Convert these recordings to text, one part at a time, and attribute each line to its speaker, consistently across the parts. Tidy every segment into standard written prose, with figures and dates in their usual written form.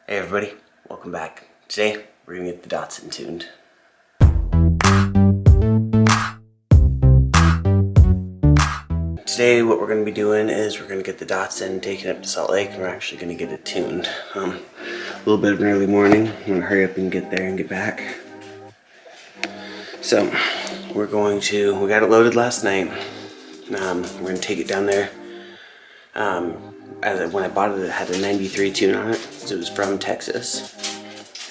Speaker 1: Hey everybody, welcome back. Today, we're gonna get the Datsun tuned. Today, what we're gonna be doing is we're gonna get the Datsun taken up to Salt Lake and we're actually gonna get it tuned. A little bit of an early morning. I'm gonna hurry up and get there and get back. So, we got it loaded last night. We're gonna take it down there. When I bought it, it had a 93 tune on it, so it was from Texas.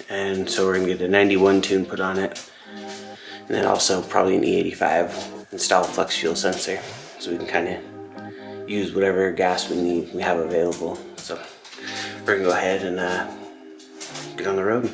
Speaker 1: And so we're gonna get a 91 tune put on it. And then also probably an E85 install flex fuel sensor, so we can kind of use whatever gas we have available. So we're gonna go ahead and get on the road.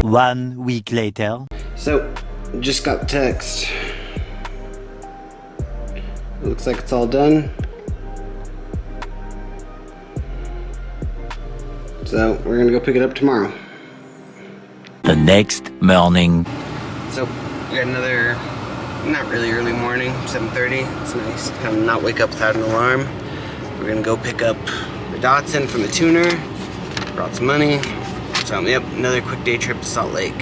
Speaker 2: One week later.
Speaker 1: So, just got the text. It looks like it's all done. So, we're gonna go pick it up tomorrow.
Speaker 2: The next morning.
Speaker 1: So, we got another, not really early morning, 7:30. It's nice to kind of not wake up without an alarm. We're gonna go pick up the Datsun from the tuner. Brought some money. So, yep, another quick day trip to Salt Lake.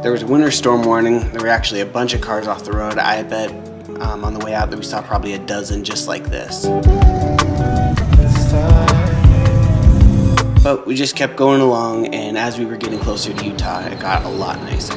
Speaker 1: There was a winter storm warning. There were actually a bunch of cars off the road. I bet on the way out that we saw probably a dozen just like this. But we just kept going along, and as we were getting closer to Utah, it got a lot nicer.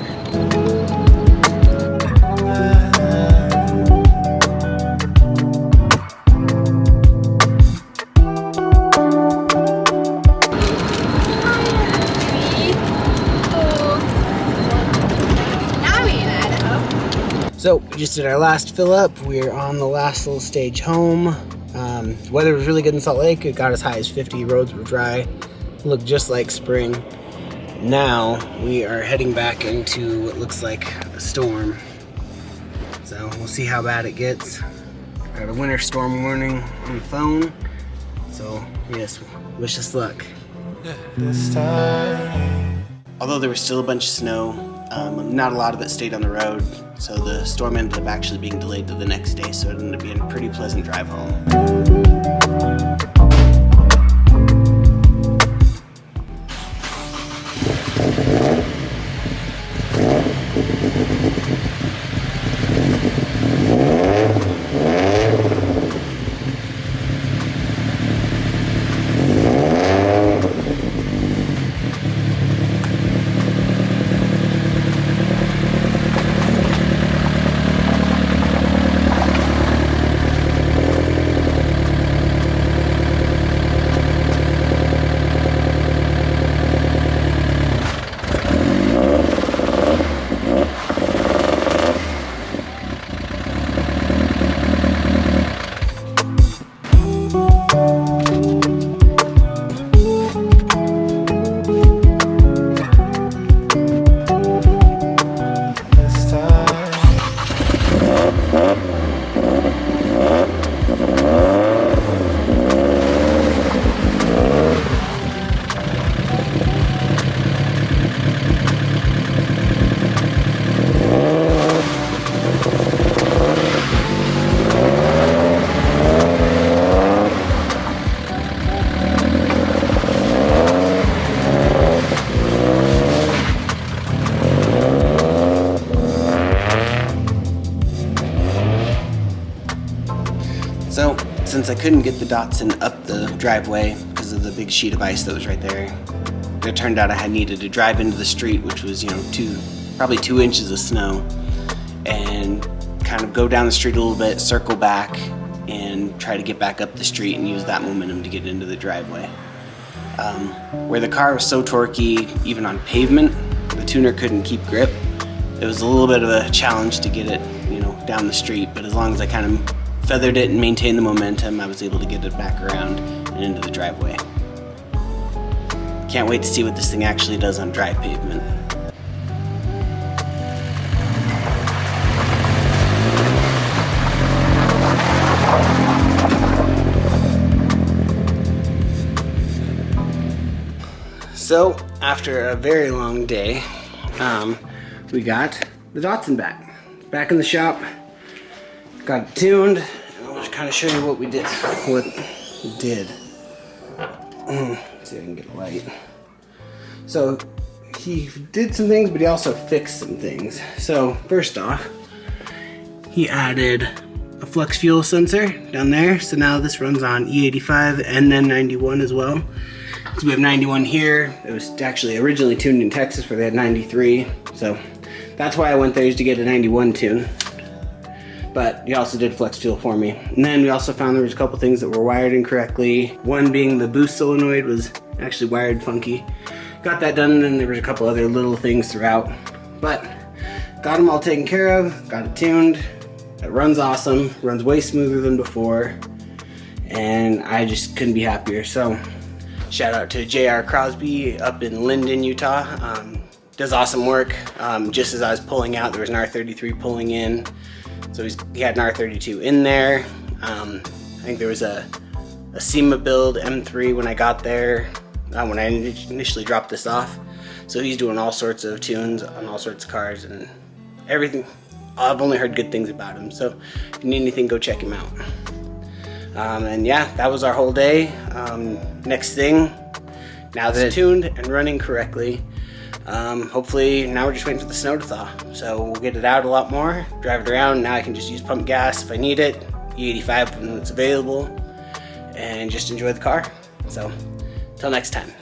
Speaker 1: So we just did our last fill up. We're on the last little stage home. The weather was really good in Salt Lake. It got as high as 50. Roads were dry. Looked just like spring. Now we are heading back into what looks like a storm. So we'll see how bad it gets. Got a winter storm warning on the phone. So yes, wish us luck. Although there was still a bunch of snow, not a lot of it stayed on the road. So the storm ended up actually being delayed to the next day, so it ended up being a pretty pleasant drive home. So, since I couldn't get the Datsun up the driveway because of the big sheet of ice that was right there, it turned out I had needed to drive into the street, which was, probably 2 inches of snow, and kind of go down the street a little bit, circle back, and try to get back up the street and use that momentum to get into the driveway. Where the car was so torquey, even on pavement, the tuner couldn't keep grip. It was a little bit of a challenge to get it, down the street, but as long as I kind of feathered it and maintained the momentum, I was able to get it back around and into the driveway. Can't wait to see what this thing actually does on dry pavement. So, after a very long day, we got the Datsun back. Back in the shop, got it tuned, and I'll just kind of show you what we did. Let's see if I can get a light. So, he did some things, but he also fixed some things. So, first off, he added a flex fuel sensor down there. So now this runs on E85 and then 91 as well. So we have 91 here. It was actually originally tuned in Texas where they had 93. So that's why I went there, is to get a 91 tune. But he also did flex fuel for me. And then we also found there was a couple things that were wired incorrectly. One being the boost solenoid was actually wired funky. Got that done, and then there was a couple other little things throughout. But got them all taken care of, got it tuned. It runs awesome, runs way smoother than before. And I just couldn't be happier. So shout out to JR Crosby up in Linden, Utah. Does awesome work. Just as I was pulling out, there was an R33 pulling in. So he had an R32 in there. I think there was a SEMA build M3 when I got there, when I initially dropped this off. So he's doing all sorts of tunes on all sorts of cars and everything. I've only heard good things about him. So if you need anything, go check him out. And yeah, that was our whole day. Next thing, now that it's tuned and running correctly, hopefully now we're just waiting for the snow to thaw. So we'll get it out a lot more, drive it around. Now I can just use pump gas if I need it, E85 when it's available, and just enjoy the car. So until next time.